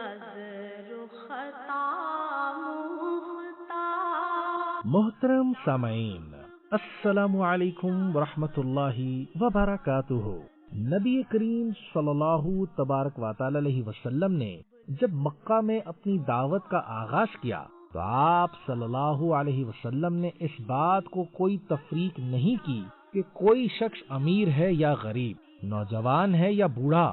از رخطا مختا۔ محترم سامعین، السلام علیکم ورحمۃ اللہ وبرکاتہ۔ نبی کریم صلی اللہ تبارک و تعالی علیہ وسلم نے جب مکہ میں اپنی دعوت کا آغاز کیا تو آپ صلی اللہ علیہ وسلم نے اس بات کو کوئی تفریق نہیں کی کہ کوئی شخص امیر ہے یا غریب، نوجوان ہے یا بوڑھا،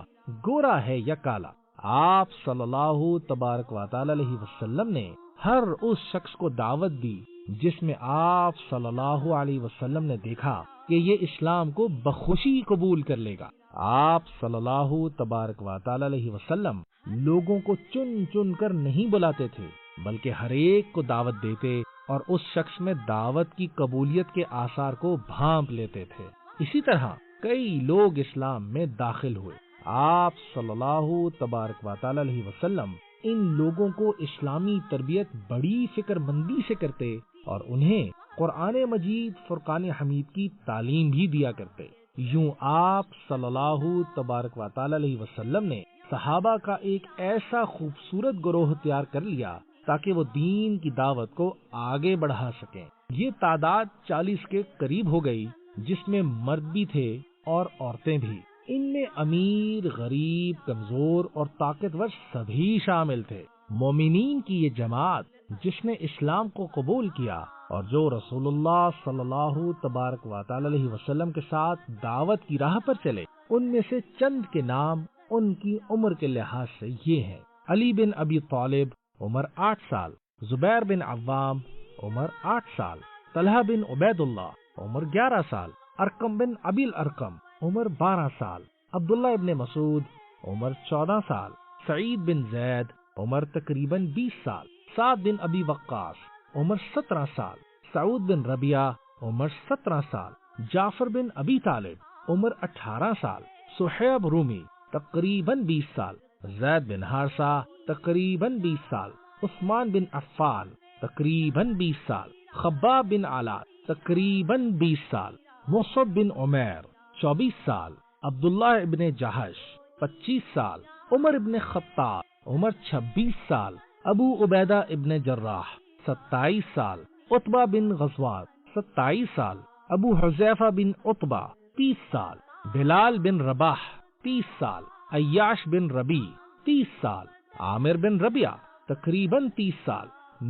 گورا ہے یا کالا۔ آپ صلی اللہ تبارک و تعالی علیہ وسلم نے ہر اس شخص کو دعوت دی جس میں آپ صلی اللہ علیہ وسلم نے دیکھا کہ یہ اسلام کو بخوشی قبول کر لے گا۔ آپ صلی اللہ تبارک و تعالی علیہ وسلم لوگوں کو چن چن کر نہیں بلاتے تھے، بلکہ ہر ایک کو دعوت دیتے اور اس شخص میں دعوت کی قبولیت کے آثار کو بھانپ لیتے تھے۔ اسی طرح کئی لوگ اسلام میں داخل ہوئے۔ آپ صلی اللہ تبارک و تعالی علیہ وسلم ان لوگوں کو اسلامی تربیت بڑی فکر مندی سے کرتے اور انہیں قرآن مجید فرقان حمید کی تعلیم بھی دیا کرتے۔ یوں آپ صلی اللہ تبارک و تعالی علیہ وسلم نے صحابہ کا ایک ایسا خوبصورت گروہ تیار کر لیا تاکہ وہ دین کی دعوت کو آگے بڑھا سکیں۔ یہ تعداد 40 کے قریب ہو گئی، جس میں مرد بھی تھے اور عورتیں بھی۔ ان میں امیر، غریب، کمزور اور طاقتور سبھی شامل تھے۔ مومنین کی یہ جماعت جس نے اسلام کو قبول کیا اور جو رسول اللہ صلی اللہ تبارک و تعالی علیہ وسلم کے ساتھ دعوت کی راہ پر چلے، ان میں سے چند کے نام ان کی عمر کے لحاظ سے یہ ہیں: علی بن ابی طالب، عمر 8 سال، زبیر بن عوام، عمر 8 سال، طلحہ بن عبید اللہ، عمر 11 سال، ارقم بن ابی الارقم، عمر 12 سال، عبداللہ ابن مسعود، عمر 14 سال، سعید بن زید، عمر تقریباً 20 سال، سعد بن ابی وقاص، عمر 17 سال، سعود بن ربیعہ، عمر 17 سال، جعفر بن ابی طالب، عمر 18 سال، صہیب رومی، تقریباً 20 سال، زید بن حارثہ، تقریباً 20 سال، عثمان بن عفان، تقریباً 20 سال، خباب بن علا، تقریباً 20 سال، مصعب بن عمیر، 24 سال، عبداللہ ابن جہش، 25 سال، عمر ابن خطاب، عمر 26 سال، ابو عبیدہ ابن جراح، 27 سال، عتبہ بن غزوان، 27 سال، ابو حذیفہ بن عتبہ، 30 سال، بلال بن رباح، 30 سال، عیاش بن ربیع، 30 سال، عامر بن ربیعہ، تقریباً 30 سال،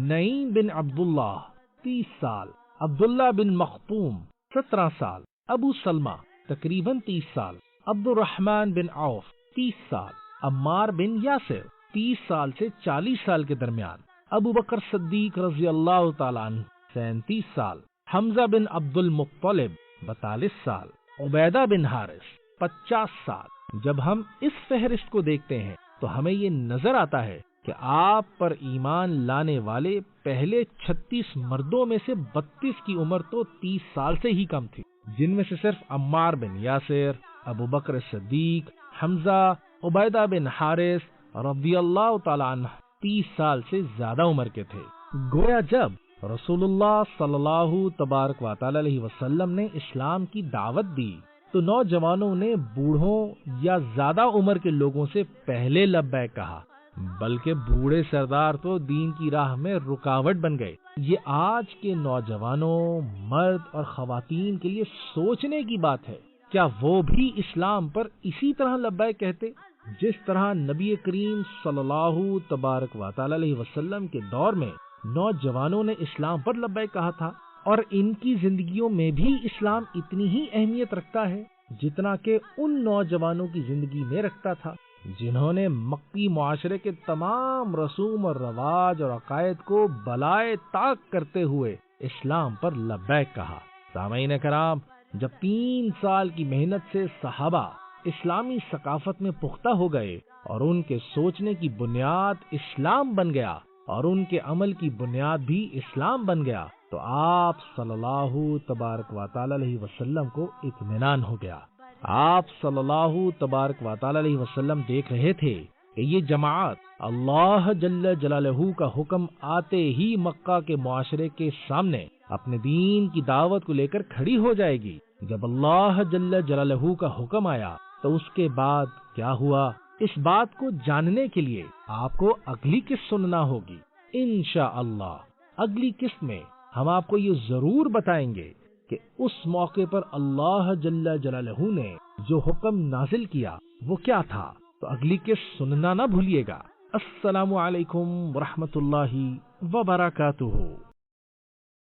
نعیم بن عبداللہ، 30 سال، عبداللہ بن مخطوم، 17 سال، ابو سلمہ، تقریباً 30 سال، عبد الرحمن بن عوف، 30 سال، عمار بن یاسر، 30 سال سے 40 سال کے درمیان، ابو بکر صدیق رضی اللہ تعالیٰ عنہ، 37 سال، حمزہ بن عبد المطلب، 42 سال، عبیدہ بن حارث، 50 سال۔ جب ہم اس فہرست کو دیکھتے ہیں تو ہمیں یہ نظر آتا ہے کہ آپ پر ایمان لانے والے پہلے 36 مردوں میں سے 32 کی عمر تو 30 سال سے ہی کم تھی، جن میں سے صرف عمار بن یاسر، ابو بکر صدیق، حمزہ، عبیدہ بن حارث رضی اللہ تعالیٰ عنہ 30 سال سے زیادہ عمر کے تھے۔ گویا جب رسول اللہ صلی اللہ تبارک و تعالی علیہ وسلم نے اسلام کی دعوت دی تو نوجوانوں نے بوڑھوں یا زیادہ عمر کے لوگوں سے پہلے لبیک کہا، بلکہ بوڑھے سردار تو دین کی راہ میں رکاوٹ بن گئے۔ یہ آج کے نوجوانوں، مرد اور خواتین کے لیے سوچنے کی بات ہے، کیا وہ بھی اسلام پر اسی طرح لبیک کہتے جس طرح نبی کریم صلی اللہ تبارک و تعالی علیہ وسلم کے دور میں نوجوانوں نے اسلام پر لبیک کہا تھا؟ اور ان کی زندگیوں میں بھی اسلام اتنی ہی اہمیت رکھتا ہے جتنا کہ ان نوجوانوں کی زندگی میں رکھتا تھا جنہوں نے مکی معاشرے کے تمام رسوم اور رواج اور عقائد کو بالائے طاق کرتے ہوئے اسلام پر لبیک کہا۔ سامعین کرام، جب 3 سال کی محنت سے صحابہ اسلامی ثقافت میں پختہ ہو گئے اور ان کے سوچنے کی بنیاد اسلام بن گیا اور ان کے عمل کی بنیاد بھی اسلام بن گیا تو آپ صلی اللہ تبارک و تعالی علیہ وسلم کو اطمینان ہو گیا۔ آپ صلی اللہ تبارک و تعالی علیہ وسلم دیکھ رہے تھے کہ یہ جماعت اللہ جل جلالہ کا حکم آتے ہی مکہ کے معاشرے کے سامنے اپنے دین کی دعوت کو لے کر کھڑی ہو جائے گی۔ جب اللہ جل جلالہ کا حکم آیا تو اس کے بعد کیا ہوا اس بات کو جاننے کے لیے آپ کو اگلی قسط سننا ہوگی۔ انشاءاللہ اگلی قسط میں ہم آپ کو یہ ضرور بتائیں گے کہ اس موقع پر اللہ جل جلالہ نے جو حکم نازل کیا وہ کیا تھا۔ تو اگلی قسط سننا نہ بھولیے گا۔ السلام علیکم ورحمۃ اللہ وبرکاتہ۔